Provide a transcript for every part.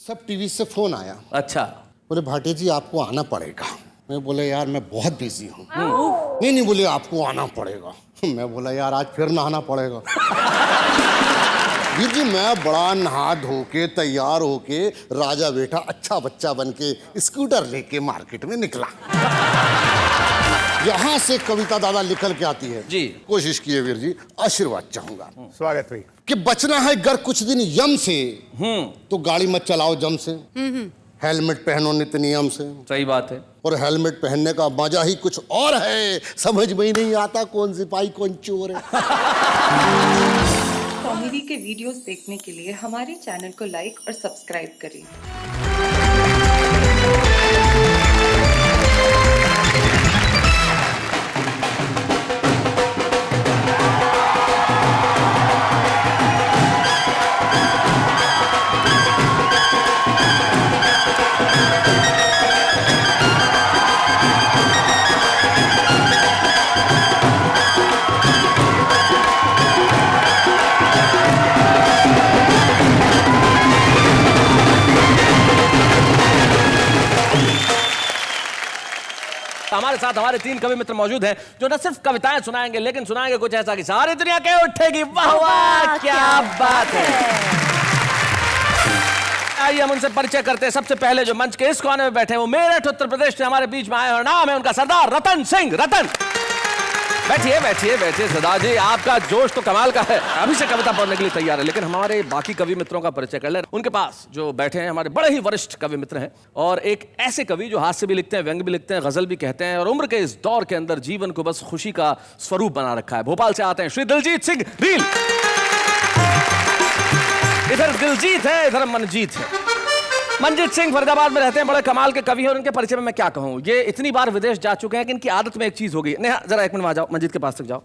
सब टीवी से फोन आया। अच्छा। बोले भाटिया जी आपको आना पड़ेगा। मैं बोला यार मैं बहुत बिजी हूँ। नहीं बोले आपको आना पड़ेगा। मैं बोला यार आज फिर नहाना पड़ेगा। वीर जी मैं बड़ा नहा धो के तैयार होके राजा बेटा अच्छा बच्चा बन के स्कूटर लेके मार्केट में निकला। यहाँ से कविता दादा निकल के आती है जी। कोशिश किए वीर जी, आशीर्वाद चाहूंगा। स्वागत भाई। कि बचना है अगर कुछ दिन यम से तो गाड़ी मत चलाओ जम से। हेलमेट पहनो नित्य नियम से। सही बात है। और हेलमेट पहनने का मजा ही कुछ और है, समझ में ही नहीं आता कौन सिपाही कौन चोर है। कॉमेडी के वीडियोस देखने के लिए हमारे चैनल को लाइक और सब्सक्राइब करें। हमारे साथ हमारे 3 कवि मित्र मौजूद हैं जो न सिर्फ कविताएं सुनाएंगे लेकिन सुनाएंगे कुछ ऐसा कि सारी दुनिया के उठेगी वाह वाह क्या बात है। आइए हम उनसे परिचय करते हैं। सबसे पहले जो मंच के इस कोने में बैठे हैं वो मेरठ उत्तर प्रदेश से हमारे बीच में आए और नाम है उनका सरदार रतन सिंह। रतन बैठिए बैठिए बैठिए। सरदार जी आपका जोश तो कमाल का है, अभी से कविता पढ़ने के लिए तैयार है। लेकिन हमारे बाकी कवि मित्रों का परिचय कर ले। उनके पास जो बैठे हैं हमारे बड़े ही वरिष्ठ कवि मित्र हैं और एक ऐसे कवि जो हास्य भी लिखते हैं, व्यंग्य भी लिखते हैं, गजल भी कहते हैं और उम्र के इस दौर के अंदर जीवन को बस खुशी का स्वरूप बना रखा है। भोपाल से आते हैं श्री दिलजीत सिंह रील। इधर दिलजीत है, इधर मनजीत है। मनजीत सिंह फरीदाबाद में रहते हैं, बड़े कमाल के कवि हैं और उनके परिचय में मैं क्या कहूं। ये इतनी बार विदेश जा चुके हैं कि इनकी आदत में एक चीज हो गई। नेहा जरा एक मिनट आ जाओ, मनजीत के पास तक जाओ।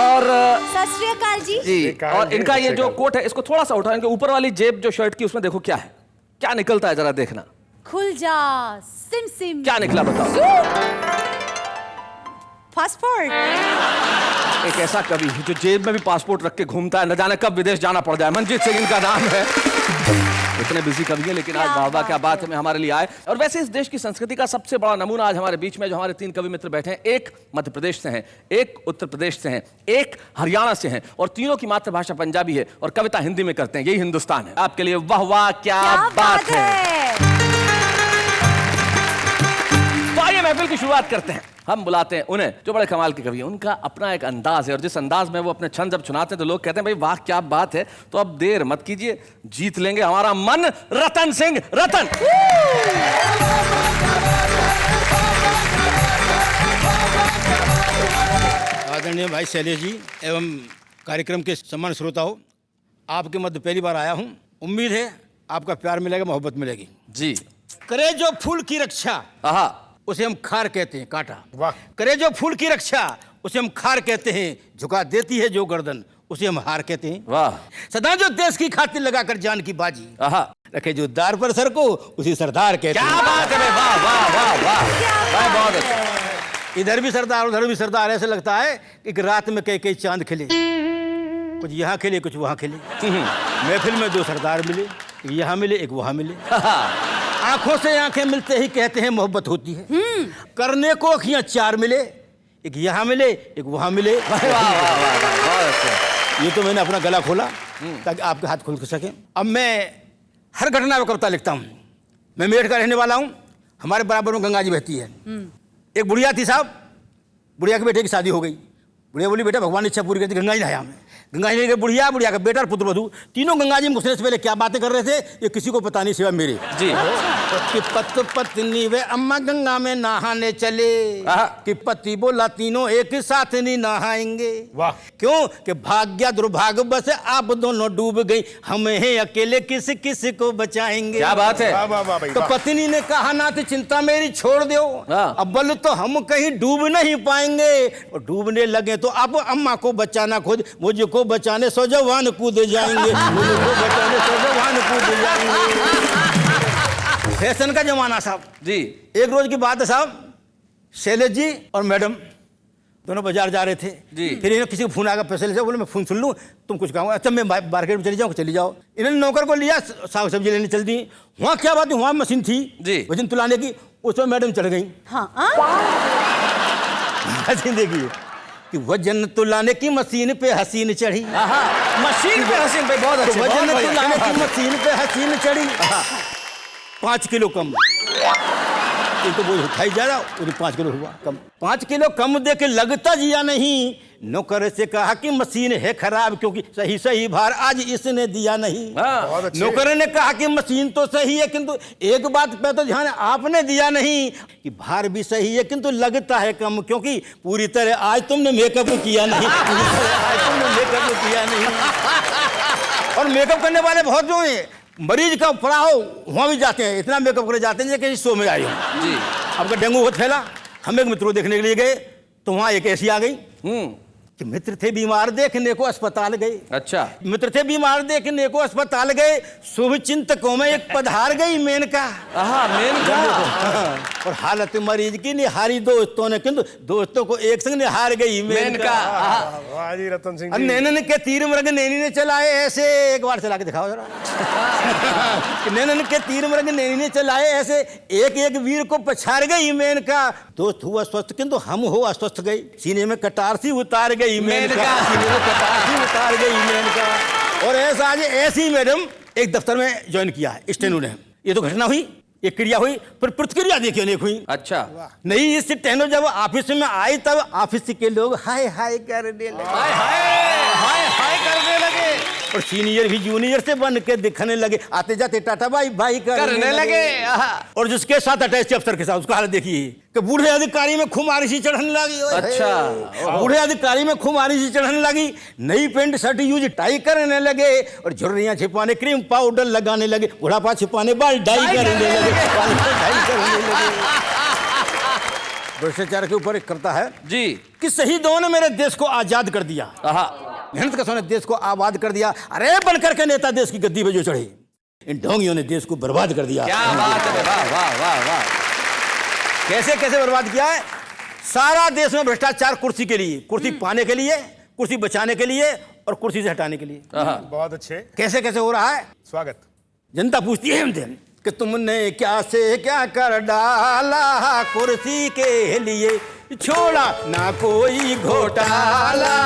और सत श्री अकाल जी। और इनका ये जो कोट है इसको थोड़ा सा उठाओ। इनके ऊपर वाली जेब जो शर्ट की उसमें देखो क्या है, क्या निकलता है जरा देखना। खुल जा सिम सिम। क्या निकला बताओ। पासपोर्ट। एक ऐसा कवि जो जेब में भी पासपोर्ट रख के घूमता है, न जाने कब विदेश जाना पड़ जाए। मनजीत सिंह इनका नाम है। इतने बिजी कवि है लेकिन आज वाह क्या बात है में हमारे लिए आए। और वैसे इस देश की संस्कृति का सबसे बड़ा नमूना आज हमारे बीच में जो हमारे 3 कवि मित्र बैठे हैं, एक मध्य प्रदेश से हैं, एक उत्तर प्रदेश से हैं, एक हरियाणा से हैं और तीनों की मातृभाषा पंजाबी है और कविता हिंदी में करते हैं। यही हिंदुस्तान है। आपके लिए वाह वाह क्या बात है। तो आइए महफिल की शुरुआत करते हैं। हम बुलाते हैं उन्हें जो बड़े कमाल के कवि हैं। उनका अपना एक अंदाज है और जिस अंदाज में वो अपने छंद जब सुनाते हैं तो लोग कहते हैं भाई वाह क्या बात है। तो अब देर मत कीजिए, जीत लेंगे हमारा मन। रतन सिंह। रतन आदरणीय भाई शैलेश जी एवं कार्यक्रम के सम्मान श्रोताओं, आपके मध्य पहली बार आया हूँ। उम्मीद है आपका प्यार मिलेगा, मोहब्बत मिलेगी जी। करे जो फूल की रक्षा उसे हम खार कहते हैं, कांटा। वाह। करे जो फूल की रक्षा उसे हम खार कहते हैं, झुका देती है जो गर्दन उसे हम हार कहते हैं। वाह। सदा जो देश की खातिर लगाकर जान की बाजी रखे जो दार पर सर को उसी सरदार कहते हैं। क्या बात है। वाह वाह वाह वाह, बहुत अच्छा। इधर भी सरदार उधर भी सरदार, ऐसे लगता है कि रात में कई कई चांद खिले, कुछ यहाँ खिले कुछ वहाँ खिले। महफिल में 2 सरदार मिले, यहाँ मिले एक वहाँ मिले। आंखों से आंखें मिलते ही कहते हैं मोहब्बत होती है। करने को अखियां 4 मिले, एक यहाँ मिले एक वहाँ मिले। ये तो मैंने अपना गला खोला ताकि आपके हाथ खुल सके। अब मैं हर घटना में कविता लिखता हूँ। मैं मेरठ का रहने वाला हूँ। हमारे बराबर में गंगा जी बहती है। एक बुढ़िया थी साहब, बुढ़िया के बेटे की शादी हो गई। बुढ़िया बोली बेटा भगवान ने इच्छा पूरी करती, गंगा जी नहाया हमें। गंगा जी ने बुढ़िया, बुढ़िया का बेटा और पुत्र वधू तीनों गंगा जी में घुसने से पहले क्या बातें कर रहे थे ये किसी को पता नहीं सिवा मेरे जी। कि पत्नी वे अम्मा गंगा में नहाने चले कि पति बोला तीनों एक साथ नहीं नहाएंगे। वाह। क्यों कि भाग्य दुर्भाग्य बस आप दोनों डूब गई, हमें अकेले किस किस को बचाएंगे। क्या बात है। तो पत्नी ने कहा ना तो चिंता मेरी छोड़ दो, अब बल तो हम कहीं डूब नहीं पाएंगे। और डूबने लगे तो अब अम्मा को बचाना खुद, मुझको बचाने सो जवान कूद जाएंगे। मुझको बचाने सो जवान कूद जाएंगे। फैशन का जमाना साहब जी। एक रोज की बात है साहब, शैलेश जी और मैडम दोनों बाजार जा रहे थे जी। फिर इन्हें किसी को फोन आकर पैसे ले जाओ, बोले मैं फोन सुन लूँ, तुम कुछ कहो। अच्छा मैं मार्केट में चली जाऊँ, चली जाओ। इन्होंने नौकर को लिया, साग सब्जी लेने चल दी। वहाँ क्या बात है, वहाँ मशीन थी जी। वजन तुलाने की, उसमें मैडम चढ़ गई। हाँ मशीन देखिए कि वजन तुलाने की मशीन पे हसीन चढ़ी। मशीन पे हसीन भाई बहुत तो अच्छे, वजन बहुत तुलाने बढ़िया। की मशीन पे हसीन चढ़ी। 5 किलो कम, ये तो वो उठाई जा रहा, वो 5 किलो हुआ कम। 5 किलो कम दे के लगता जिया नहीं। नौकर से कहा कि मशीन है खराब, क्योंकि सही सही भार आज इसने दिया नहीं। हाँ। नौकर ने कहा कि मशीन तो सही है, किंतु एक बात पे तो ध्यान आपने दिया नहीं कि भार भी सही है किंतु लगता है कम, क्योंकि पूरी तरह आज तुमने मेकअप किया नहीं। पूरी तरह आज तुमने मेकअप किया नहीं। और मेकअप करने वाले बहुत जो हैं, मरीज का पड़ा हो वहाँ भी जाते हैं, इतना मेकअप करे जाते हैं कि शो में आई हो जी। आपका डेंगू बहुत फैला। हम एक मित्र को देखने के लिए गए तो वहाँ एक ऐसी आ गई कि मित्र थे बीमार, देखने को अस्पताल गए। अच्छा। मित्र थे बीमार, देखने को अस्पताल गए। शुभ चिंतकों में एक पधार गई मेनका। मेनका। और हालत मरीज की निहारी दोस्तों ने, किंतु दोस्तों को एक संग निहार गई मेनका। वाह जी रतन सिंह और जी। नैनन के तीर मृग नैनी ने चलाए ऐसे, एक बार चला के दिखाओ जरा। कि नैनन के तीर मृग नैनी ने चलाए ऐसे, एक एक वीर को पछाड़ गई मेनका। दोस्त हुआ स्वस्थ किंतु हम हो अस्वस्थ गई। सीने में कटार सी उतार गई मेनका। सीने में कटार सी उतार गई मेनका। और ऐसा आज ऐसी मैडम एक दफ्तर में ज्वाइन किया स्टेनो ने। ये तो घटना हुई, ये क्रिया हुई, पर प्रतिक्रिया देखिए अनेक हुई। अच्छा। नहीं, इस टेनो जब ऑफिस में आई तब ऑफिस के लोग हाय हाय करने लगे। हाय हाय करने लगे। और सीनियर भी जूनियर से बन के दिखने लगे, आते जाते टाटा बाई बाई करने लगे। और जिसके साथ अटैच अफसर के साथ उसका हाल देखिए कि बूढ़े अधिकारी में खुमारी सी चढ़ने लगी। अच्छा। बूढ़े अधिकारी में खुमारी सी चढ़ने लगी। नई पेंट शर्ट यूज टाई करने लगे और झुर्रियां छिपाने क्रीम पाउडर लगाने लगे। बुढ़ापा छिपाने बाल डाई करने लगे। भ्रष्टाचार के ऊपर एक करता है जी कि शहीदों ने मेरे देश को आजाद कर दिया, मेहनत का सोने देश को आबाद कर दिया। अरे बनकर के नेता देश की गद्दी पे जो चढ़े, इन ढोंगियों ने देश को बर्बाद कर दिया। क्या बात है, वाह वाह वाह वाह। कैसे कैसे बर्बाद किया है? सारा देश में भ्रष्टाचार कुर्सी के लिए, कुर्सी पाने के लिए, कुर्सी बचाने के लिए और कुर्सी से हटाने के लिए। बहुत अच्छे। कैसे कैसे हो रहा है? स्वागत। जनता पूछती है हमसे कि तुमने क्या से क्या कर डाला कुर्सी के लिए, छोड़ा ना कोई घोटाला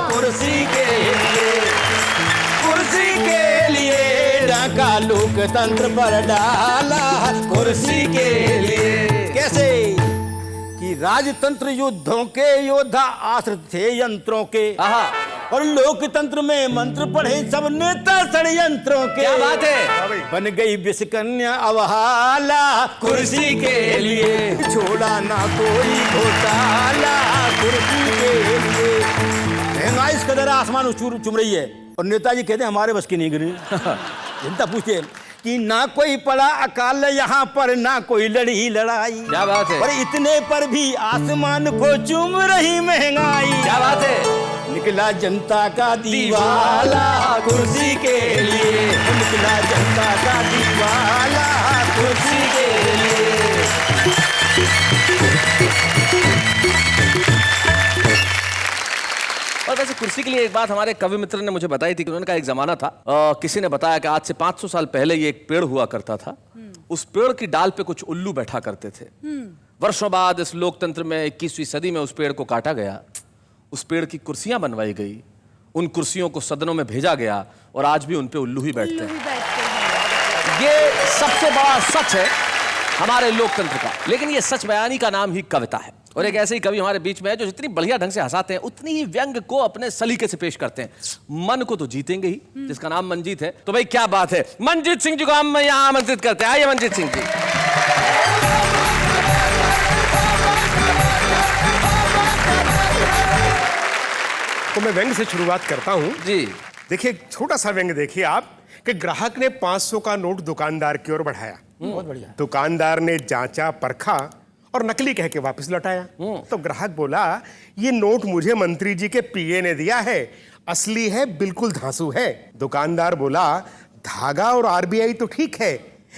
कुर्सी के लिए। कुर्सी के लिए डाका लोकतंत्र पर डाला कुर्सी के लिए। कैसे कि राजतंत्र युद्धों के योद्धा आश्रित थे यंत्रों के, और लोकतंत्र में मंत्र पढ़े सब नेता षड्यंत्रों के। क्या बात है? बन गई विषकन्या अवहाला कुर्सी के लिए, छोड़ा ना कोई घोटाला कुर्सी के लिए। महंगाई इस कदर आसमान चुम रही है और नेताजी कहते हैं हमारे बस की नहीं गिरी। जनता पूछते हैं कि ना कोई पड़ा अकाल यहाँ पर, ना कोई लड़ी लड़ाई। क्या बात है? और इतने पर भी आसमान को चूम रही महंगाई। क्या बात है? निकला जनता का दीवाला कुर्सी के लिए, निकला जनता का दीवाला कुर्सी के लिए। और वैसे कुर्सी के लिए एक बात हमारे कवि मित्र ने मुझे बताई थी कि उनका एक जमाना था, किसी ने बताया कि आज से 500 साल पहले ये एक पेड़ हुआ करता था। उस पेड़ की डाल पे कुछ उल्लू बैठा करते थे। वर्षों बाद इस लोकतंत्र में 21वीं सदी में उस पेड़ को काटा गया, उस पेड़ की कुर्सियां बनवाई गई, उन कुर्सियों को सदनों में भेजा गया और आज भी उन पे उल्लू ही बैठते हैं। ये सबसे बड़ा सच है हमारे लोकतंत्र का। लेकिन ये सच बयानी का नाम ही कविता है। और एक ऐसे ही कवि हमारे बीच में है जो जितनी बढ़िया ढंग से हंसाते हैं उतनी ही व्यंग को अपने सलीके से पेश करते हैं। मन को तो जीतेंगे ही, जिसका नाम मंजीत है। तो भाई क्या बात है, मंजीत सिंह जी को हम यहाँ आमंत्रित करते हैं। आइए मंजीत सिंह जी। तो मैं व्यंग से शुरुआत करता हूं जी। देखिए, एक छोटा सा व्यंग देखिए आप कि ग्राहक ने 500 का नोट दुकानदार की ओर बढ़ाया। बहुत बढ़िया। दुकानदार ने जांचा परखा और नकली कह के वापस लौटाया। तो ग्राहक बोला, ये नोट मुझे मंत्री जी के पीए ने दिया है, असली है, बिल्कुल धांसू है। दुकानदार बोला, धागा और आरबीआई तो ठीक है,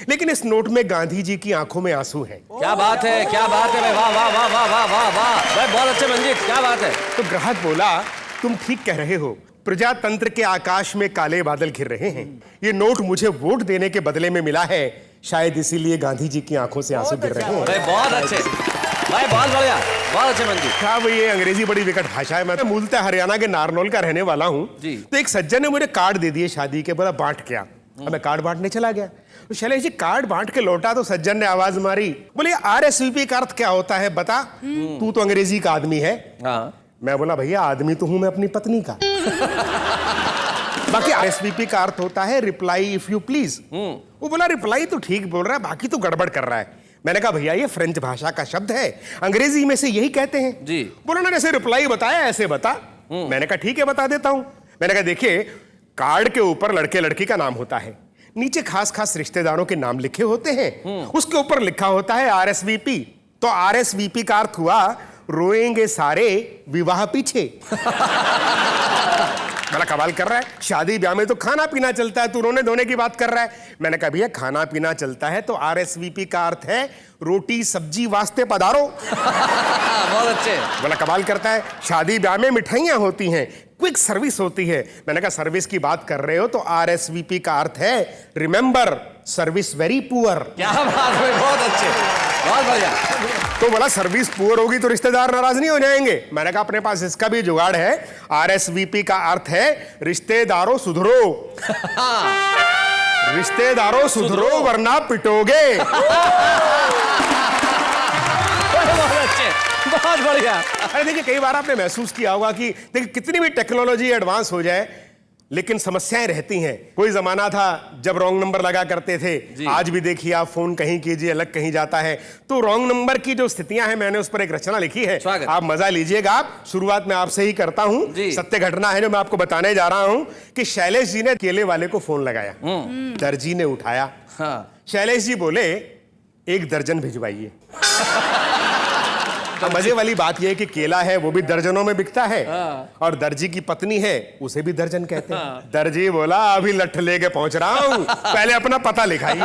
लेकिन इस नोट में गांधी जी की आंखों में आंसू है। क्या बात है, क्या बात है, वाह वाह वाह वाह वाह वाह वाह। भाई बहुत अच्छे मंजीत, क्या बात है। तो ग्राहक बोला, तुम ठीक कह रहे हो, प्रजातंत्र के आकाश में काले बादल घिर रहे हैं। ये नोट मुझे वोट देने के बदले में मिला है, शायद इसीलिए गांधी जी की आंखों से आंसू गिर रहे हैं। भाई बहुत अच्छे, भाई बहुत बढ़िया, बहुत अच्छे मंजीत। क्या भाई, ये अंग्रेजी बड़ी विकट भाषा है। मैं मूलतः हरियाणा के नारनौल का रहने वाला हूँ। जी। तो एक सज्जन ने मुझे कार्ड दे दिए शादी के, बोला बांट क्या। अब मैं कार्ड बांटने चला गया, तो शैलेश जी कार्ड बांट के लौटा तो सज्जन ने आवाज मारी, बोले RSVP का अर्थ क्या होता है बता, तू तो अंग्रेजी का आदमी है। हाँ। मैं बोला भैया आदमी तो हूं मैं अपनी पत्नी का। बाकी RSVP का अर्थ होता है रिप्लाई इफ यू प्लीज। वो बोला रिप्लाई तो ठीक बोल रहा है, बाकी तो गड़बड़ कर रहा है। मैंने कहा भैया ये फ्रेंच भाषा का शब्द है, अंग्रेजी में से यही कहते हैं। जी। बोला ना जैसे रिप्लाई बताया ऐसे बता। मैंने कहा ठीक है बता देता हूं। मैंने कहा देखिए, कार्ड के ऊपर लड़के लड़की का नाम होता है, नीचे खास खास रिश्तेदारों के नाम लिखे होते हैं, उसके ऊपर लिखा होता है RSVP। तो RSVP का अर्थ हुआ रोएंगे सारे विवाह पीछे। बड़ा कमाल कर रहा है, शादी ब्याह में तो खाना पीना चलता है, तू रोने धोने की बात कर रहा है। मैंने कहा भैया खाना पीना चलता है तो RSVP का अर्थ है रोटी सब्जी वास्ते पधारो। बहुत अच्छे। बड़ा कमाल करता है, शादी ब्याह में मिठाइयां होती हैं, क्विक सर्विस होती है। मैंने कहा सर्विस की बात कर रहे हो तो RSVP का अर्थ है रिमेंबर सर्विस वेरी पुअर। क्या बात है, बहुत अच्छे, बहुत बढ़िया। तो बोला सर्विस पुअर होगी तो रिश्तेदार नाराज नहीं हो जाएंगे। मैंने कहा अपने पास इसका भी जुगाड़ है, RSVP का अर्थ है रिश्तेदारों सुधरो। रिश्तेदारों सुधरो वरना पिटोगे। बहुत अच्छे, बहुत बढ़िया। अरे देखिए कई बार आपने महसूस किया होगा कि देखिए कितनी भी टेक्नोलॉजी एडवांस हो जाए लेकिन समस्याएं रहती हैं। कोई जमाना था जब रॉन्ग नंबर लगा करते थे, आज भी देखिए आप फोन कहीं कीजिए अलग कहीं जाता है। तो रॉन्ग नंबर की जो स्थितियां हैं मैंने उस पर एक रचना लिखी है, आप मजा लीजिएगा। आप शुरुआत में आपसे ही करता हूं, सत्य घटना है जो मैं आपको बताने जा रहा हूं कि शैलेश जी ने केले वाले को फोन लगाया, दर्जी ने उठाया। शैलेश जी बोले 1 दर्जन भिजवाइए। मजे वाली बात यह है कि केला है वो भी दर्जनों में बिकता है, और दर्जी की पत्नी है उसे भी दर्जन कहते हैं। दर्जी बोला अभी लठ लेके पहुंच रहा हूं, पहले अपना पता लिखाइए।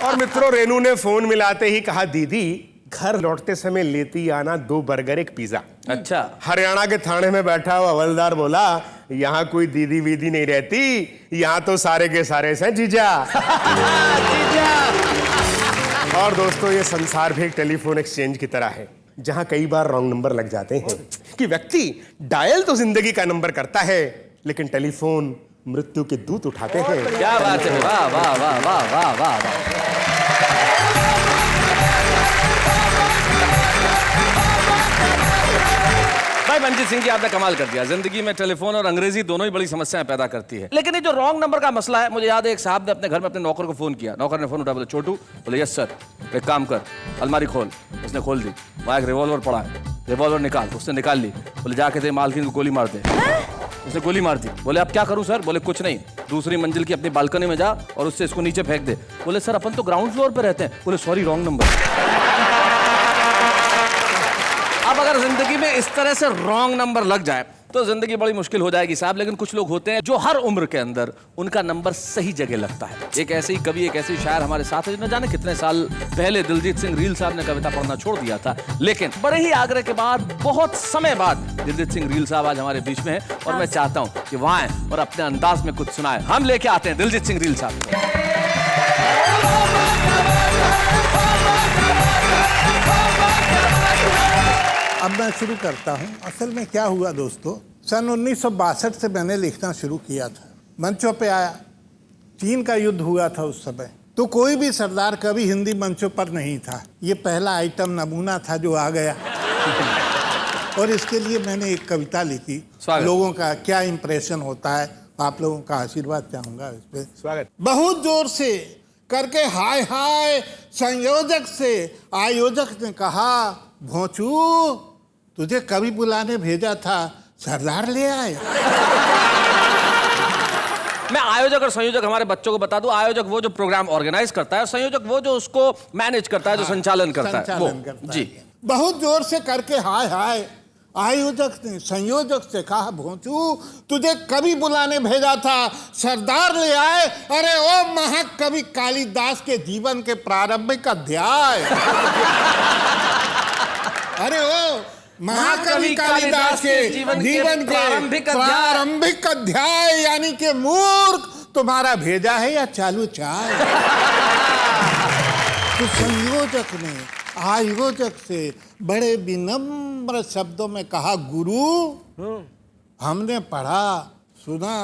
और मित्रों रेनू ने फोन मिलाते ही कहा दीदी घर लौटते समय लेती आना 2 बर्गर 1 पिज्जा। अच्छा। हरियाणा के थाने में बैठा हुआ हवलदार बोला यहाँ कोई दीदी वीदी नहीं रहती, यहाँ तो सारे के सारे हैं जीजा। और दोस्तों ये संसार भी एक टेलीफोन एक्सचेंज की तरह है जहां कई बार रॉन्ग नंबर लग जाते हैं कि व्यक्ति डायल तो जिंदगी का नंबर करता है लेकिन टेलीफोन मृत्यु के दूत उठाते हैं। क्या बात है, वाह वाह वाह वाह वाह वाह। भाई मंजीत सिंह जी आपने कमाल कर दिया। जिंदगी में टेलीफोन और अंग्रेजी दोनों ही बड़ी समस्याएं पैदा करती है। लेकिन ये जो रॉन्ग नंबर का मसला है, मुझे याद है एक साहब ने अपने घर में अपने नौकर को फोन किया, नौकर ने फोन उठाया, बोले छोटू, बोले यस सर, एक काम कर अलमारी खोल। उसने खोल दी, वहां एक रिवॉल्वर पड़ा है, रिवॉल्वर निकाल। उसने निकाल ली, बोले जाके दे मालकिन को गोली मार दे। उसने गोली मार दी। बोले अब क्या करूं सर? बोले कुछ नहीं, दूसरी मंजिल की अपनी बालकनी में जा और उससे इसको नीचे फेंक दे। बोले सर अपन तो ग्राउंड फ्लोर पे रहते हैं। बोले सॉरी रॉन्ग नंबर। अब अगर जिंदगी में इस तरह से रॉन्ग नंबर लग जाए तो जिंदगी बड़ी मुश्किल हो जाएगी साहब। लेकिन कुछ लोग होते हैं जो हर उम्र के अंदर उनका नंबर सही जगह लगता है। एक ऐसे ही कवि, एक ऐसे ही शायर हमारे साथ है, न जाने कितने साल पहले दिलजीत सिंह रील साहब ने कविता पढ़ना छोड़ दिया था, लेकिन बड़े ही आग्रह के बाद बहुत समय बाद दिलजीत सिंह रील साहब आज हमारे बीच में है और मैं चाहता हूं कि वहां आए और अपने अंदाज में कुछ सुनाए। हम लेके आते हैं दिलजीत सिंह रील साहब। अब मैं शुरू करता हूं। असल में क्या हुआ दोस्तों, सन 1962 से मैंने लिखना शुरू किया था। मंचों पे आया, चीन का युद्ध हुआ था उस समय, तो कोई भी सरदार कभी हिंदी मंचों पर नहीं था। ये पहला आइटम नमूना था जो आ गया। और इसके लिए मैंने एक कविता लिखी, लोगों का क्या इंप्रेशन होता है, आप लोगों का आशीर्वाद चाहूंगा इस पे। स्वागत। बहुत जोर से करके हाय हाय संयोजक से आयोजक ने कहा, भोंचू तुझे कभी बुलाने भेजा था, सरदार ले आए। मैं आयोजक और संयोजक हमारे बच्चों को बता दूं, आयोजक वो जो प्रोग्राम ऑर्गेनाइज करता है और संयोजक वो जो उसको मैनेज करता है, जो संचालन करता है वो। जी। बहुत जोर से करके हाय हाय आयोजक ने संयोजक से कहा, भोंचू तुझे कवि बुलाने भेजा था, सरदार ले आए। अरे ओ महाकवि कालिदास के जीवन के प्रारंभिक अध्याय। अरे ओ महाकवि कालिदास के जीवन के प्रारंभिक अध्याय, यानी कि मूर्ख तुम्हारा भेजा है या चालू चाल। तो संयोजक ने आयोजक से बड़े विनम्र शब्दों में कहा, गुरु हमने पढ़ा सुना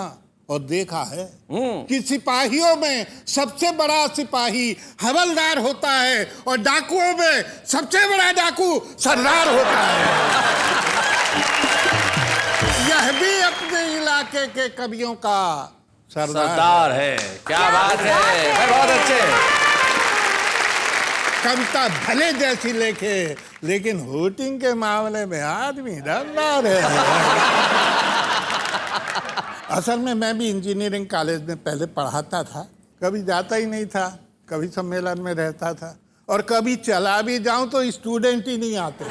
और देखा है कि सिपाहियों में सबसे बड़ा सिपाही हवलदार होता है और डाकुओं में सबसे बड़ा डाकू सरदार होता है। यह भी अपने इलाके के कवियों का सरदार है। क्या बात है भाई, बहुत अच्छे। कविता भले जैसी लिखे, लेकिन वोटिंग के मामले में आदमी दमदार है। असल में मैं भी इंजीनियरिंग कॉलेज में पहले पढ़ाता था, कभी जाता ही नहीं था, कभी सम्मेलन में रहता था, और कभी चला भी जाऊं तो स्टूडेंट ही नहीं आते।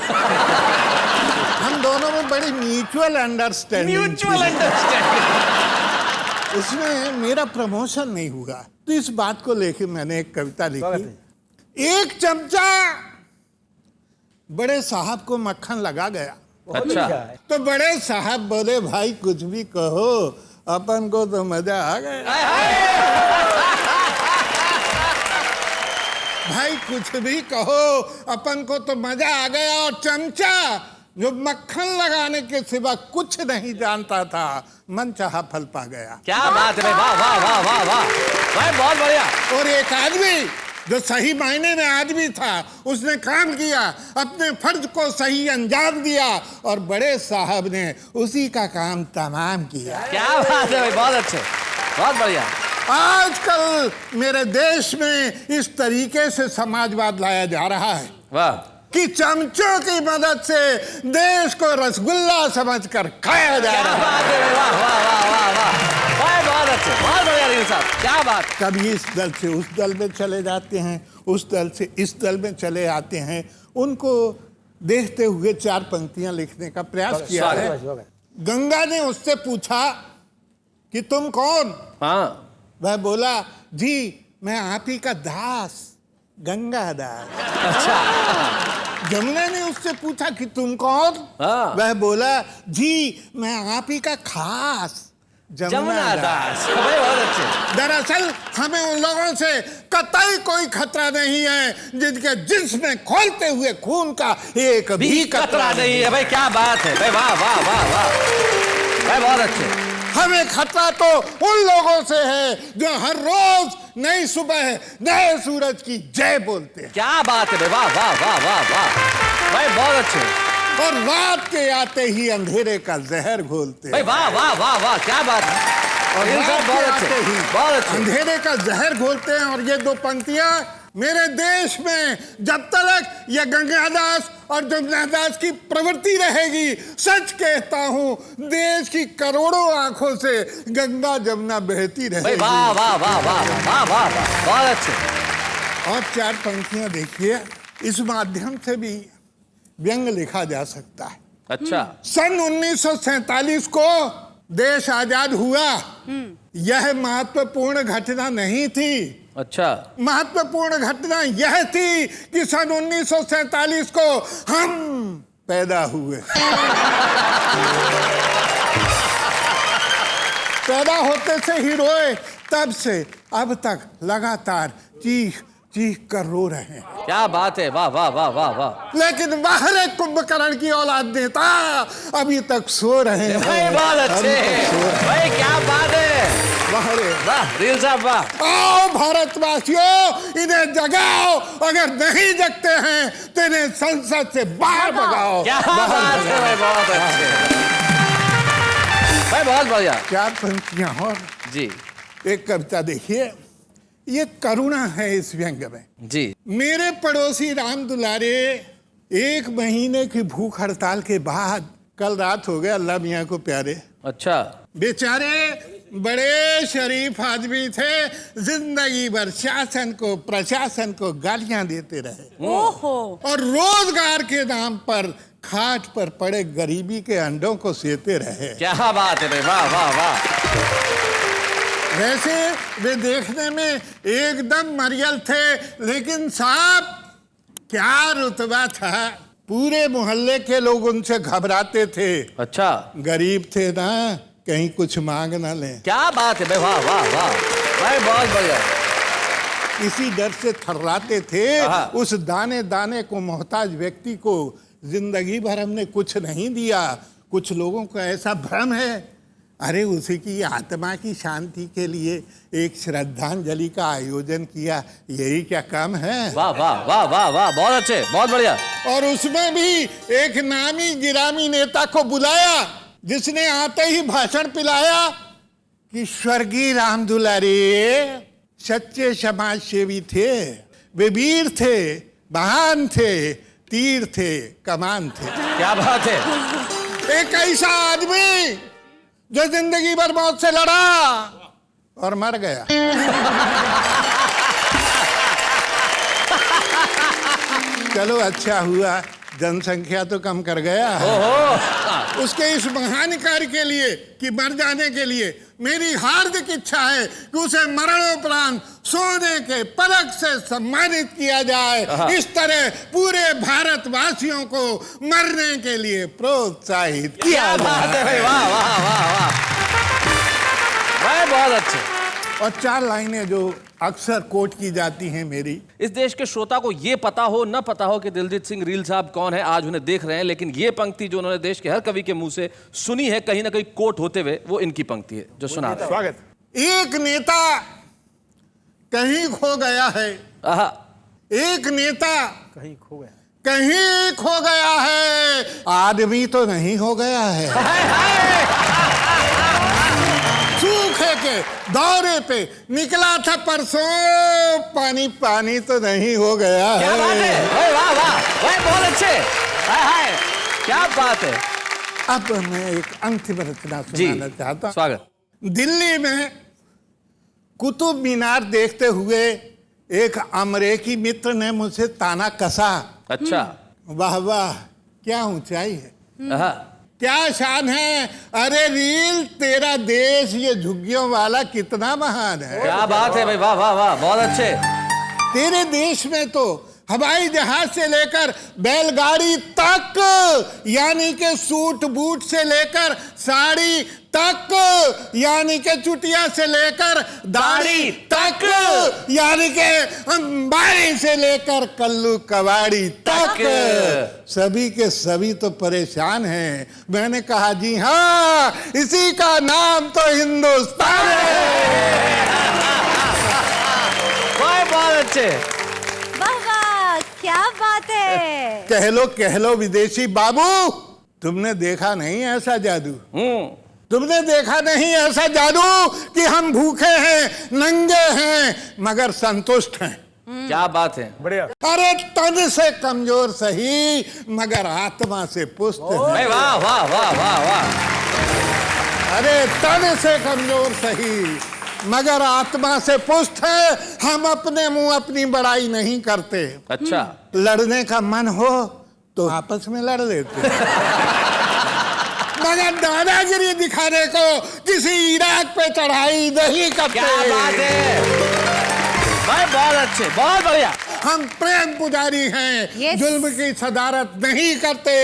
हम दोनों में बड़ी म्यूचुअल अंडरस्टैंडिंग। उसमें मेरा प्रमोशन नहीं हुआ, तो इस बात को लेकर मैंने एक कविता लिखी। एक चमचा बड़े साहब को मक्खन लगा गया। अच्छा। तो बड़े साहब बोले, भाई कुछ भी कहो, अपन को तो मजा आ गया। भाई कुछ भी कहो, अपन को तो मजा आ गया। और चमचा जो मक्खन लगाने के सिवा कुछ नहीं जानता था, मन चाहा फल पा गया। क्या बात है भाई, वाह वाह वाह वाह वाह भाई, बहुत बढ़िया। और एक आदमी जो सही मायने में आदमी था, उसने काम किया, अपने फर्ज को सही अंजाम दिया, और बड़े साहब ने उसी का काम तमाम किया। क्या बात है भाई, बहुत अच्छे, बहुत बढ़िया। आजकल मेरे देश में इस तरीके से समाजवाद लाया जा रहा है, वाह, कि चमचों की मदद से देश को रसगुल्ला समझकर खाया जा रहा है। क्या बात है, वाह वाह वाह वाह वाह भाई, बहुत अच्छे, बहुत बढ़िया रील साहब, क्या बात। कभी इस दल से उस दल में चले जाते हैं, उस दल से इस दल में चले आते हैं। उनको देखते हुए 4 पंक्तियां लिखने का प्रयास किया है। गंगा ने उससे पूछा कि तुम कौन? हाँ, वह बोला, जी मैं आप ही का दास गंगा दास। अच्छा। जमुना ने उससे पूछा कि तुम कौन? हाँ। वह बोला, जी मैं आप ही का खास जमुना दास। भाई बहुत अच्छे। दरअसल हमें उन लोगों से कतई कोई खतरा नहीं है जिनके जिस्म में खोलते हुए खून का एक भी कतरा नहीं है। भाई क्या बात है भाई, वाह वाह वाह वाह भाई, बहुत अच्छे। हमें खतरा तो उन लोगों से है जो हर रोज नई सुबह नए सूरज की जय बोलते हैं। क्या बात है भाई, वाह वाह वाह वाह वाह भाई, बहुत अच्छे। और रात के आते ही अंधेरे का जहर घोलते भाई, वाह वाह वाह वाह, क्या बात है। और रात के आते ही बहुत अच्छे। अंधेरे का जहर घोलते हैं। और ये 2 पंक्तियां मेरे देश में जब तक ये गंगादास और जमुनादास की प्रवृत्ति रहेगी, सच कहता हूं, देश की करोड़ों आंखों से गंगा जमुना बहती रहेगी। वाह वाह वाह वाह वाह वाह वाह, बहुत अच्छे। और 4 पंक्तियां देखिए, इस माध्यम से भी व्यंग लिखा जा सकता है। अच्छा। सन 1947 को देश आजाद हुआ। यह महत्वपूर्ण घटना नहीं थी। अच्छा। महत्वपूर्ण घटना यह थी कि सन 1947 को हम पैदा हुए। पैदा होते से ही रोए, तब से अब तक लगातार चीख चीख कर रो रहे हैं। क्या बात है, वाह वाह वाह वाह वाह। लेकिन बाहर कुंभकर्ण की औलाद नेता अभी तक सो रहे हैं। भाई बहुत अच्छे भाई, क्या बात है, वाह रील साहब वाह। आओ भारतवासियों, इन्हें जगाओ, अगर नहीं जगते हैं तो इन्हें संसद से बाहर भगाओ। क्या बात है भाई, बहुत अच्छे भाई, बहुत बढ़िया। 4 पंक्तियां और जी। एक कविता देखिए, ये करुणा है इस व्यंग में। जी। मेरे पड़ोसी राम दुलारे, 1 महीने की भूख हड़ताल के बाद कल रात हो गया अल्लाह मियाँ को प्यारे। अच्छा। बेचारे बड़े शरीफ आदमी थे, जिंदगी भर शासन को प्रशासन को गालियां देते रहे। ओहो। और रोजगार के नाम पर खाट पर पड़े गरीबी के अंडों को सेते रहे। क्या बात है भाई, वाह वाह वाह। वैसे वे देखने में एकदम मरियल थे, लेकिन साहब क्या रुतबा था। पूरे मोहल्ले के लोग उनसे घबराते थे। अच्छा, गरीब थे ना, कहीं कुछ मांग ना लें। क्या बात है भाई, वाह वाह वाह भाई, बहुत बढ़िया। इसी डर से थर्राते थे। हाँ। उस दाने दाने को मोहताज व्यक्ति को जिंदगी भर हमने कुछ नहीं दिया। कुछ लोगों को ऐसा भ्रम है, अरे उसी की आत्मा की शांति के लिए एक श्रद्धांजलि का आयोजन किया, यही क्या कम है। वाह वाह वाह वाह वाह, बहुत अच्छे, बहुत बढ़िया। और उसमें भी एक नामी गिरामी नेता को बुलाया, जिसने आते ही भाषण पिलाया कि स्वर्गीय राम दुलारी सच्चे समाज सेवी थे, वे वीर थे, महान थे, तीर थे, कमान थे। क्या बात है। एक ऐसा आदमी जो जिंदगी भर मौत से लड़ा और मर गया। चलो अच्छा हुआ, जनसंख्या तो कम कर गया है। उसके इस महान कार्य के लिए कि मर जाने के लिए मेरी हार्दिक इच्छा है कि उसे मरणोपरांत सोने के पदक से सम्मानित किया जाए। इस तरह पूरे भारतवासियों को मरने के लिए प्रोत्साहित किया जाए। वाह वाह वाह वाह, बहुत अच्छे। और 4 लाइनें जो अक्सर कोट की जाती हैं मेरी। इस देश के श्रोता को ये पता हो न पता हो कि दिलजीत सिंह रील साहब कौन है, आज उन्हें देख रहे हैं, लेकिन ये पंक्ति जो उन्होंने देश के हर कवि के मुंह से सुनी है, कहीं ना कहीं कोट होते हुए, वो इनकी पंक्ति है जो सुना था। स्वागत। एक नेता कहीं खो गया है। आहा, एक नेता कहीं खो गया। कहीं खो गया है, आदमी तो नहीं हो गया है। सूखे के दौरे पे निकला था परसों, पानी पानी तो नहीं हो गया क्या है। बात है, वाह वाह वाह, बहुत अच्छे, हाय हाय, क्या बात है। अब मैं एक अंतिम रचना जी, सुनाना चाहता हूं। स्वागत। दिल्ली में कुतुब मीनार देखते हुए एक अमरीकी मित्र ने मुझसे ताना कसा। अच्छा, वाह वाह, क्या ऊंचाई है, आहा, क्या शान है। अरे रील, तेरा देश ये झुग्गियों वाला कितना महान है। क्या बात है भाई, वाह वाह वाह, बहुत अच्छे। तेरे देश में तो हवाई जहाज से लेकर बैलगाड़ी तक, यानी के सूट बूट से लेकर साड़ी तक, यानी के चुटिया से लेकर दाढ़ी तक, यानी के अंबारी से लेकर कल्लू कवाड़ी तक, सभी के सभी तो परेशान हैं। मैंने कहा जी हाँ, इसी का नाम तो हिंदुस्तान है। बहुत अच्छे। वाह वाह, क्या बात है। कह लो विदेशी बाबू, तुमने देखा नहीं ऐसा जादू। तुमने देखा नहीं ऐसा जादू कि हम भूखे हैं, नंगे हैं, मगर संतुष्ट हैं। क्या बात है, बढ़िया। अरे तन से कमजोर सही, मगर आत्मा से पुष्ट हैं। भाई वाह वाह वाह वाह वाह। अरे तन से कमजोर सही, मगर आत्मा से पुष्ट है। हम अपने मुंह अपनी बड़ाई नहीं करते। अच्छा, लड़ने का मन हो तो आपस में लड़ लेते, मगर दादागिरी दिखाने को किसी इराक पे चढ़ाई नहीं करते। क्या बात है भाई, बहुत अच्छे, बहुत बढ़िया। हम प्रेम पुजारी हैं। Yes. जुल्म की सदारत नहीं करते।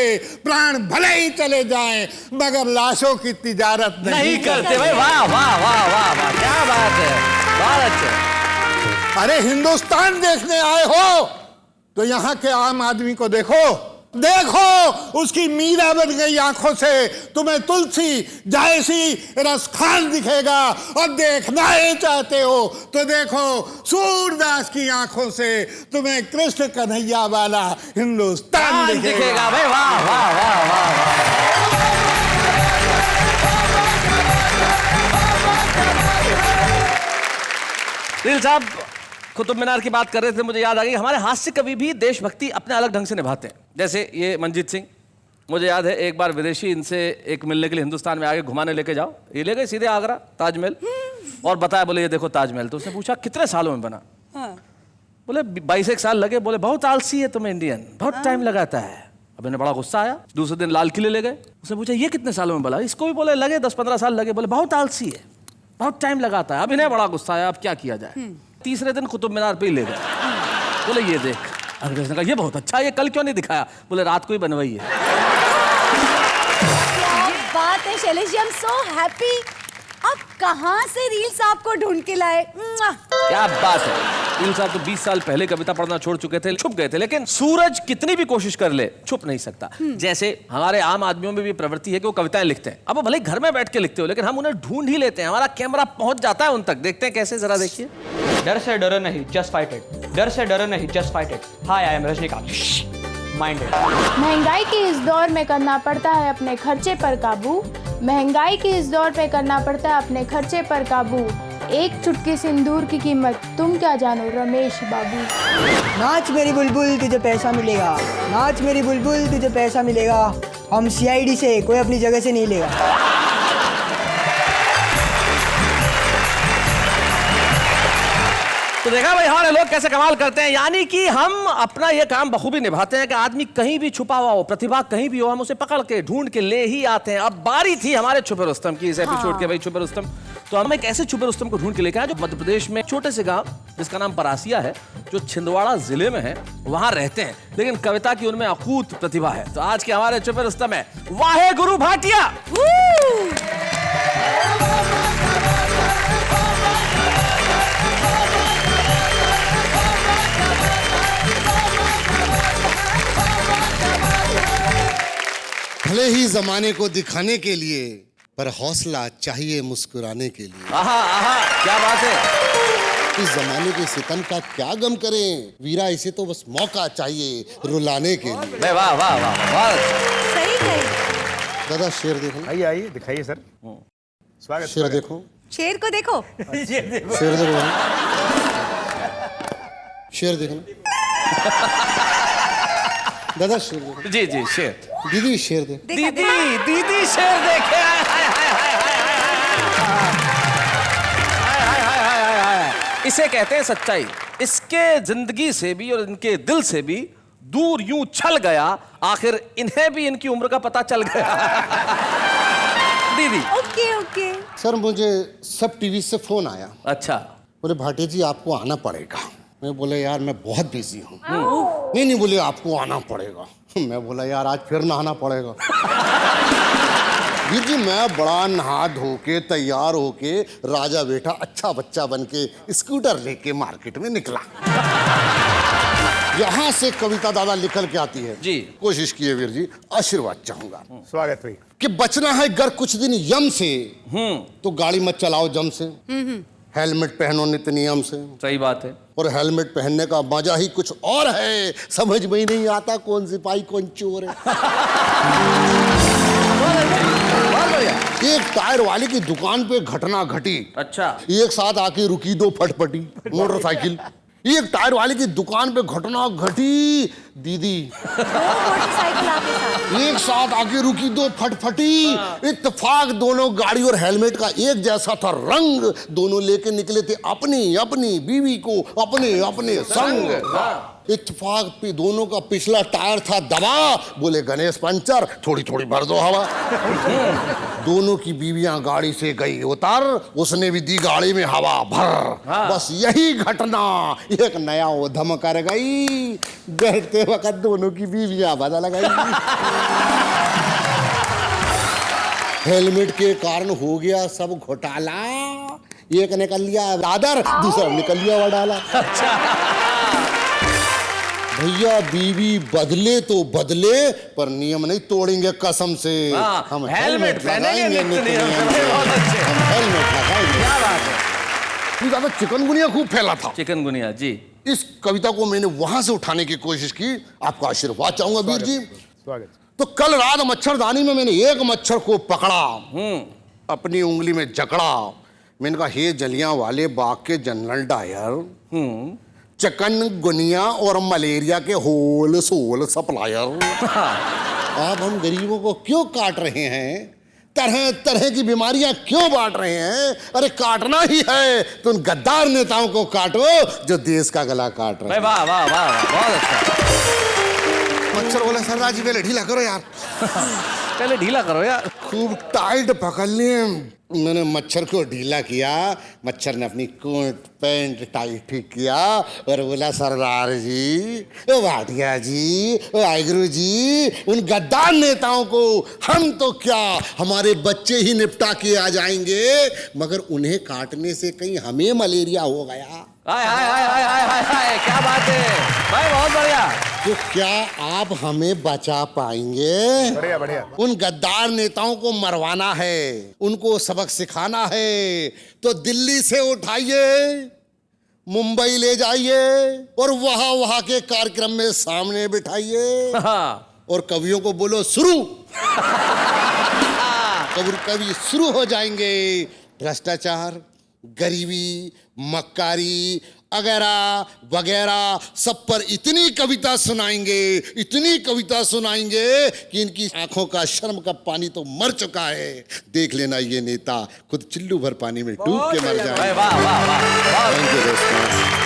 प्राण भले ही चले जाएं, मगर लाशों की तिजारत नहीं करते भाई, वाह वाह वाह वाह वाह, क्या बात है, बहुत अच्छे। अरे हिंदुस्तान देखने आए हो तो यहाँ के आम आदमी को देखो, देखो उसकी मीरा बन गई आंखों से तुम्हें तुलसी जायसी रसखान दिखेगा। और देखना ही चाहते हो तो देखो सूरदास की आंखों से तुम्हें कृष्ण कन्हैया वाला हिंदुस्तान दिखेगा। भाई, वाह वाह वाह वाह वाह। दिल साहब कुतुब मीनार की बात कर रहे थे, मुझे याद आ गई, हमारे हास्य कवि भी देशभक्ति अपने अलग ढंग से निभाते हैं। जैसे ये मंजीत सिंह, मुझे याद है एक बार विदेशी इनसे एक मिलने के लिए हिंदुस्तान में आगे घुमाने लेके जाओ, ये ले गए सीधे आगरा ताजमहल और बताया, बोले ये देखो ताजमहल। तो उसने पूछा कितने सालों में बना? बोले 22 साल लगे। बोले बहुत आलसी है तुम्हें इंडियन, बहुत टाइम लगाता है। अब इन्हें बड़ा गुस्सा आया। दूसरे दिन लाल किले ले गए। उसने पूछा ये कितने सालों में बना? इसको भी बोले लगे 10-15 साल लगे। बोले बहुत आलसी है, बहुत टाइम लगाता है। अब इन्हें बड़ा गुस्सा आया, अब क्या किया जाए। तीसरे दिन कुतुब मीनार पे ही ले गए। बोले ये देख। अंग्रेज ने कहा ये बहुत अच्छा, ये कल क्यों नहीं दिखाया? बोले रात को ही बनवाई है। क्या बात है Shailesh ji, I am so happy. अब कहाँ से रील्स आपको ढूंढ के लाए? क्या बात है। रील साहब तो 20 साल पहले कविता पढ़ना छोड़ चुके थे, छुप गए थे। लेकिन सूरज कितनी भी कोशिश कर ले छुप नहीं सकता। जैसे हमारे आम आदमियों में भी प्रवृत्ति है कि वो कविताएं लिखते हैं। अब वो भले ही घर में बैठ के लिखते हो, लेकिन हम उन्हें ढूंढ ही लेते हैं। हमारा कैमरा पहुंच जाता है उन तक। देखते हैं कैसे, जरा देखिए। डर से डरो नहीं, जस्ट फाइट इट। डर से डरो नहीं, just fight it. Hi, I am Rajinikanth. Minded. महंगाई के इस दौर में करना पड़ता है अपने खर्चे पर काबू। महंगाई के इस दौर पे करना पड़ता है अपने खर्चे पर काबू। एक चुटकी सिंदूर की कीमत तुम क्या जानो रमेश बाबू। नाच मेरी बुलबुल तुझे पैसा मिलेगा, नाच मेरी बुलबुल तुझे पैसा मिलेगा। हम CID से कोई अपनी जगह से नहीं लेगा। तो देखा भाई हमारे लोग कैसे कमाल करते हैं। यानी कि हम अपना ये काम बखूबी निभाते हैं कि आदमी कहीं भी छुपा हुआ हो, प्रतिभा कहीं भी हो, हम उसे पकड़ के ढूंढ के ले ही आते हैं। अब बारी थी हमारे छुपे रुस्तम की, इस एपिसोड के भाई छुपे रुस्तम। तो हम एक ऐसे छुपे रुस्तम को ढूंढ के लेके आए जो मध्य प्रदेश में छोटे से गांव जिसका नाम परासिया है, जो छिंदवाड़ा जिले में है, वहां रहते हैं। लेकिन कविता की उनमें अकूत प्रतिभा है। तो आज के हमारे छुपे रुस्तम है वाहे गुरु भाटिया। भले ही जमाने को दिखाने के लिए, पर हौसला चाहिए मुस्कुराने के लिए। आहा आहा, क्या बात है। इस जमाने के सितम का क्या गम करें वीरा, इसे तो बस मौका चाहिए रुलाने के लिए। वाह वाह वाह वाह, सही कही। दादा शेर देखो। आइए आइए दिखाइए सर। स्वागत। शेर देखो, शेर को देखो। शेर देखो, शेर देखो दादा, शेर देखो। जी जी शेर। दीदी शेर देखो। दीदी दीदी शेर देखे। इसे कहते हैं सच्चाई। इसके जिंदगी से भी और इनके दिल से भी दूर यूं छल गया, आखिर इन्हें भी इनकी उम्र का पता चल गया। दीदी। Okay okay. सर मुझे सब टीवी से फोन आया। अच्छा। बोले भाटिया जी आपको आना पड़ेगा। मैं बोला यार मैं बहुत बिजी हूँ। नहीं बोले आपको आना पड़ेगा। मैं बोला यार आज फिर नहाना पड़ेगा। वीर जी मैं बड़ा नहा धो के तैयार होके राजा बेटा अच्छा बच्चा बन के स्कूटर लेके मार्केट में निकला। यहाँ से कविता दादा निकल के आती है। जी। कोशिश किए वीर जी, आशीर्वाद चाहूंगा। स्वागत भाई। कि बचना है अगर कुछ दिन यम से, तो गाड़ी मत चलाओ जम से। हेलमेट पहनो नित्य नियम से। सही बात है। और हेलमेट पहनने का मजा ही कुछ और है। समझ में ही नहीं आता कौन सिपाही कौन चोर है। एक टायर वाले की दुकान पे घटना घटी। अच्छा। एक साथ आके रुकी दो फटफटी मोटरसाइकिल। एक टायर वाले की दुकान पे घटना घटी। दीदी मोटरसाइकिल आपके साथ एक साथ आके रुकी दो फटफटी। इत्तेफाक दोनों गाड़ी और हेलमेट का एक जैसा था रंग। दोनों लेके निकले थे अपनी अपनी बीवी को अपने अपने संग। इत्तेफाक पे दोनों का पिछला टायर था दबा। बोले गणेश पंचर थोड़ी थोड़ी भर दो हवा। दोनों की बीवियां गाड़ी से गई उतर, उसने भी दी गाड़ी में हवा भर। बस यही घटना एक नया उद्यम कर गई। बैठते वक्त दोनों की बीवियां बदल गई। हेलमेट के कारण हो गया सब घोटाला। एक निकल लिया दादर, दूसरा निकल लिया वडाला। भैया बीवी बदले तो बदले, पर नियम नहीं तोड़ेंगे कसम से। हम हेलमेट लगाएंगे नित्य नियम से। हम हेलमेट लगाएंगे। क्या बात है। ज्यादा चिकनगुनिया खूब फैला था। चिकनगुनिया जी। इस कविता को मैंने वहां से उठाने की कोशिश की। आपका आशीर्वाद चाहूंगा वीर जी। स्वागत। तो कल रात मच्छरदानी में मैंने एक मच्छर को पकड़ा, अपनी उंगली में जकड़ा। मैंने कहा हे जलियां वाले बाग के जनरल डायर, चिकनगुनिया और मलेरिया के होल सोल सप्लायर, आप हम गरीबों को क्यों काट रहे हैं? तरह तरह की बीमारियां क्यों बांट रहे हैं? अरे काटना ही है तो उन गद्दार नेताओं को काटो जो देश का गला काट रहे हैं। वाह वाह वाह, बहुत अच्छा। मच्छर बोला सरदार जी पहले ढीला करो यार। पहले ढीला करो यार। खूब टाइट पकड़ लिए, मैंने मच्छर को ढीला किया, मच्छर ने अपनी कोट पैंट टाइट ठीक किया और बोला सरदार जी, ओ भाटिया जी, ओ वाहिगुरु जी, उन गद्दार नेताओं को हम तो क्या हमारे बच्चे ही निपटा के आ जाएंगे, मगर उन्हें काटने से कहीं हमें मलेरिया हो गया। हाय हाय हाय हाय हाय हाय हाय, क्या बात है भाई, बहुत बढ़िया। तो क्या आप हमें बचा पाएंगे? बढ़िया बढ़िया। उन गद्दार नेताओं को मरवाना है, उनको सबक सिखाना है, तो दिल्ली से उठाइए, मुंबई ले जाइए और वहां के कार्यक्रम में सामने बिठाइए और कवियों को बोलो शुरू। कवि शुरू हो जाएंगे। भ्रष्टाचार, गरीबी, मक्कारी वगैरह वगैरह सब पर इतनी कविता सुनाएंगे कि इनकी आंखों का शर्म का पानी तो मर चुका है। देख लेना ये नेता खुद चिल्लू भर पानी में डूब के मर जाए। वाह वाह वाह। थैंक यू दोस्तों।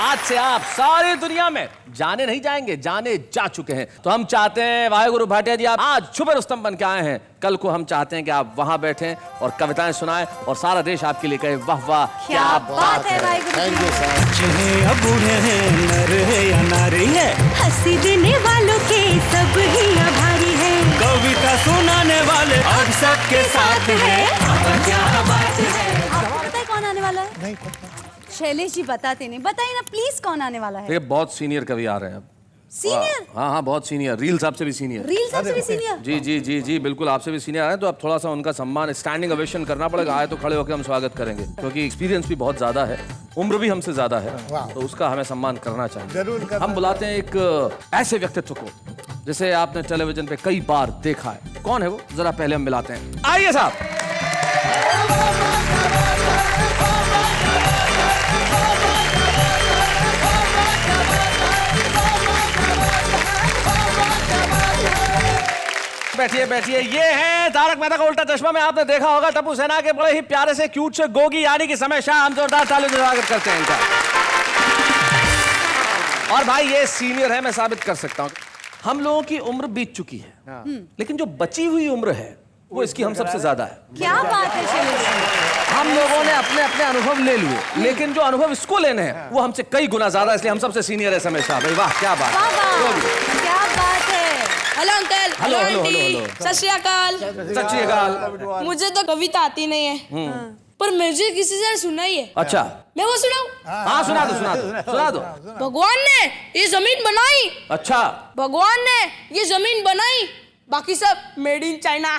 आज से आप सारी दुनिया में जाने नहीं जाएंगे, जाने जा चुके हैं। तो हम चाहते हैं वाहिगुरु भाटिया जी, आप आज छुपे रुस्तम बन के आए हैं, कल को हम चाहते हैं कि आप वहां बैठें और कविताएं सुनाएं और सारा देश आपके लिए कहे वाह वाह क्या बात है वाहिगुरु। Thank you sir. चाहे बूढ़े हैं, नर है या नारी है, हंसी देने वालों के सब ही आभारी है, कविता सुनाने वाले अब सबके साथ है। क्या बात है। आपको पता है कौन आने वाला है? नहीं पता। शैलेश जी बताते नहीं, बताइए ना प्लीज कौन आने वाला है? देखिए बहुत सीनियर कवि आ रहे हैं अब। सीनियर? हाँ हाँ बहुत सीनियर, रील साहब से भी सीनियर। रील साहब से भी सीनियर? जी जी जी जी बिल्कुल, आपसे भी सीनियर आए, तो अब थोड़ा सा उनका सम्मान, स्टैंडिंग ओवेशन करना पड़ेगा। आए तो खड़े होकर हम स्वागत करेंगे, क्योंकि एक्सपीरियंस भी बहुत ज्यादा है, उम्र भी हमसे ज्यादा है, तो उसका हमें सम्मान करना चाहिए। जरूर करना। हम बुलाते हैं एक ऐसे व्यक्तित्व को जिसे आपने टेलीविजन पे कई बार देखा है। कौन है वो, जरा पहले हम मिलाते हैं। आइए साहब। बैठिए बैठिए, ये है तारक मेहता का उल्टा चश्मा में आपने देखा होगा टप्पू सेना के बड़े ही प्यारे से क्यूट से गोगी, यानी कि समय शाह। हम जोरदार तालियों से स्वागत करते हैं इनका। और भाई ये सीनियर है, मैं साबित कर सकता हूँ। हम लोगों की उम्र बीत चुकी है, लेकिन जो बची हुई उम्र है वो इसकी हम सबसे ज्यादा है। क्या बात है शैलेश जी। हम लोगों ने अपने अपने अनुभव ले लिए, लेकिन जो अनुभव इसको लेने हैं वो हमसे कई गुना ज्यादा, इसलिए हम सबसे सीनियर है समय शाह। भाई वाह क्या बात है, क्या बात है। Hello uncle, hello hello hello hello, सत श्री अकाल। सत श्री अकाल। मुझे तो कविता आती नहीं है, पर मुझे किसी से सुनाई है। अच्छा मैं वो सुनाऊं? हाँ सुना दो सुना दो सुना दो। भगवान ने ये जमीन बनाई, अच्छा भगवान ने ये जमीन बनाई, बाकी सब मेड इन चाइना।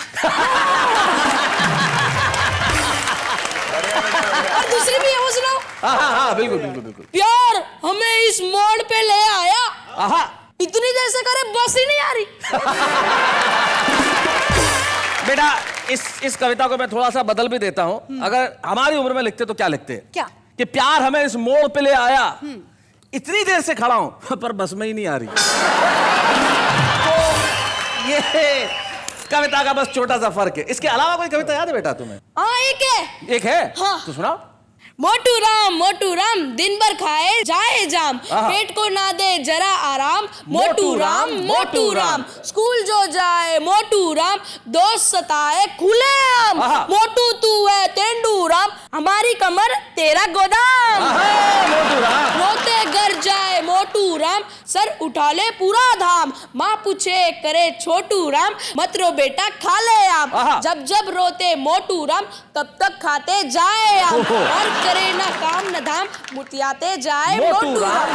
और दूसरी भी है, वो सुनाओ। हाँ हाँ हाँ बिल्कुल बिल्कुल बिल्कुल। प्यार हमें इस मोड़ पे ले आया, आहा इतनी देर से करे बस ही नहीं आ रही। बेटा इस कविता को मैं थोड़ा सा बदल भी देता हूँ। अगर हमारी उम्र में लिखते तो क्या लिखते हैं? क्या? कि प्यार हमें इस मोड़ पे ले आया, इतनी देर से खड़ा हूं पर बस में ही नहीं आ रही। तो ये कविता का बस छोटा सा फर्क है। इसके अलावा कोई कविता याद है बेटा तुम्हें? हाँ एक है। एक है? हाँ। तो सुनाओ। मोटू राम दिन भर खाए जाए जाम, पेट को ना दे जरा आराम। मोटू राम स्कूल जो जाए, मोटू राम दोस्त सताए खुले आम। मोटू तू है तेंदू राम, हमारी कमर तेरा गोदाम। मोटू राम रोते घर जाए मोटू राम, सर उठा ले पूरा धाम। माँ पूछे करे छोटू राम, मत रो बेटा खा ले आम। जब जब रोते मोटू राम, तब तक खाते जाए आम। और करे ना काम न धाम, मुतियाते जाए मोटू राम।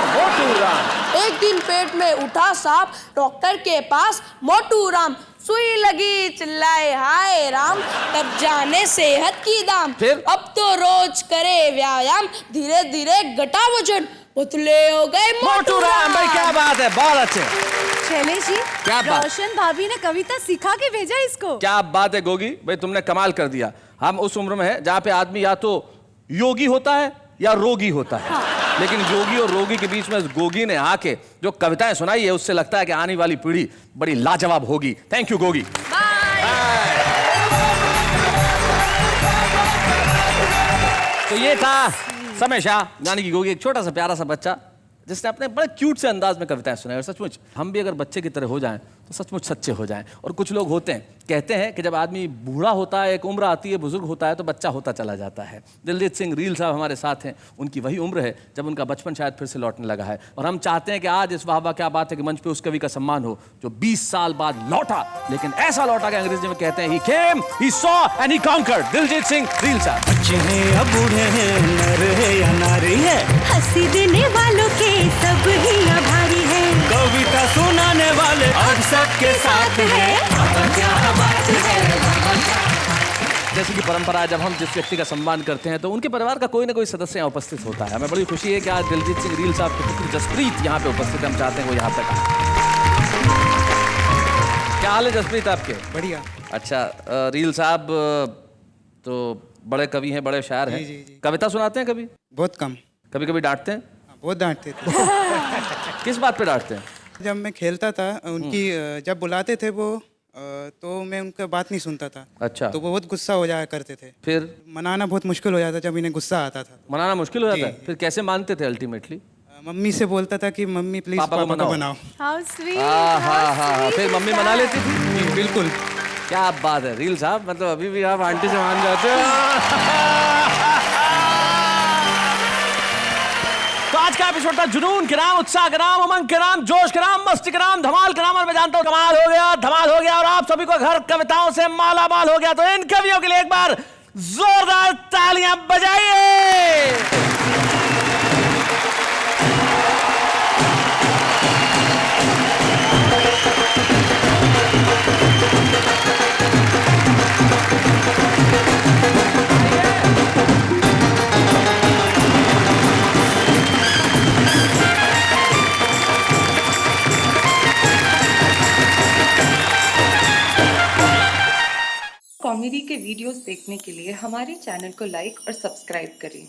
एक दिन पेट में उठा सांप, डॉक्टर के पास मोटू राम। सुई लगी चिल्लाए हाय राम, तब जाने सेहत की दाम। अब तो रोज करे व्यायाम, धीरे धीरे घटा वजन, पुतले हो गए मोटू राम। भाई क्या बात है, बहुत अच्छे। शैलेश जी, क्या बात? रोशन भाभी ने कविता सिखा के भेजा इसको। क्या बात है गोगी, भाई तुमने कमाल कर दिया। हम उस उम्र में है जहाँ पे आदमी या तो योगी होता है या रोगी होता है, लेकिन योगी और रोगी के बीच में गोगी ने आके जो कविताएं सुनाई है, उससे लगता है कि आने वाली पीढ़ी बड़ी लाजवाब होगी। Thank you Gogi. तो ये था समय शाह, यानी कि गोगी एक छोटा सा प्यारा सा बच्चा जिसने अपने बड़े क्यूट से अंदाज में कविताएं सुनाई। और सचमुच हम भी अगर बच्चे की तरह हो जाएं तो सचमुच सच्चे हो जाएं। और कुछ लोग होते हैं, कहते हैं कि जब आदमी बूढ़ा होता है, एक उम्र आती है, बुजुर्ग होता है, तो बच्चा होता चला जाता है। दिलजीत सिंह रील साहब हमारे साथ हैं, उनकी वही उम्र है जब उनका बचपन शायद फिर से लौटने लगा है। और हम चाहते हैं कि आज इस वाह क्या बात है कि मंच पे उस कवि का सम्मान हो जो 20 साल बाद लौटा, लेकिन ऐसा लौटा कि अंग्रेजी में कहते हैं he came, he saw and he conquered। Diljit Singh reel साहब। बच्चे हैं या बूढ़े हैं, नर है या नारी है, हंसी देने वालों के सब ही आभारी है, कविता सुनाने वाले अब सबके साथ है। क्या बात है। जैसे कि परंपरा है, जब हम जिस व्यक्ति का सम्मान करते हैं तो उनके परिवार का कोई ना कोई सदस्य यहाँ उपस्थित होता है। हमें बड़ी खुशी है कि आज दिलजीत सिंह रील साहब की पुत्री जसप्रीत यहाँ पे उपस्थित है। हम चाहते हैं वो यहाँ पे आए। क्या हाल है जसप्रीत आपके? बढ़िया। अच्छा, रील साहब तो बड़े कवि हैं, बड़े शायर हैं। कविता सुनाते हैं कभी? बहुत कम। कभी कभी डांटते हैं? बहुत डांटते थे। किस बात पे डांटते हैं? जब मैं खेलता था उनकी जब बुलाते थे वो तो मैं उनका बात नहीं सुनता था। अच्छा। तो वो बहुत गुस्सा हो जाया करते थे। फिर मनाना बहुत मुश्किल हो जाता जब इन्हें गुस्सा आता था। मनाना मुश्किल हो जाता है? फिर कैसे मानते थे अल्टीमेटली? मम्मी से बोलता था कि मम्मी प्लीज पापा को बनाओ। How sweet, हाँ how हाँ हाँ, sweet फिर is मम्मी मना that? लेती थी? बिल्कुल। क्या बात है रील साहब, मतलब अभी भी आप आंटी से मान जाते हो। तो आज का एपिसोड था जुनून के नाम, उत्साह के नाम, उमंग के नाम, जोश के नाम, मस्ती के नाम, धमाल के नाम। और मैं जानता हूं कमाल हो गया, धमाल हो गया और आप सभी को घर कविताओं से माला माल हो गया। तो इन कवियों के लिए एक बार जोरदार तालियां बजाइए। कॉमेडी के वीडियोस देखने के लिए हमारे चैनल को लाइक और सब्सक्राइब करें।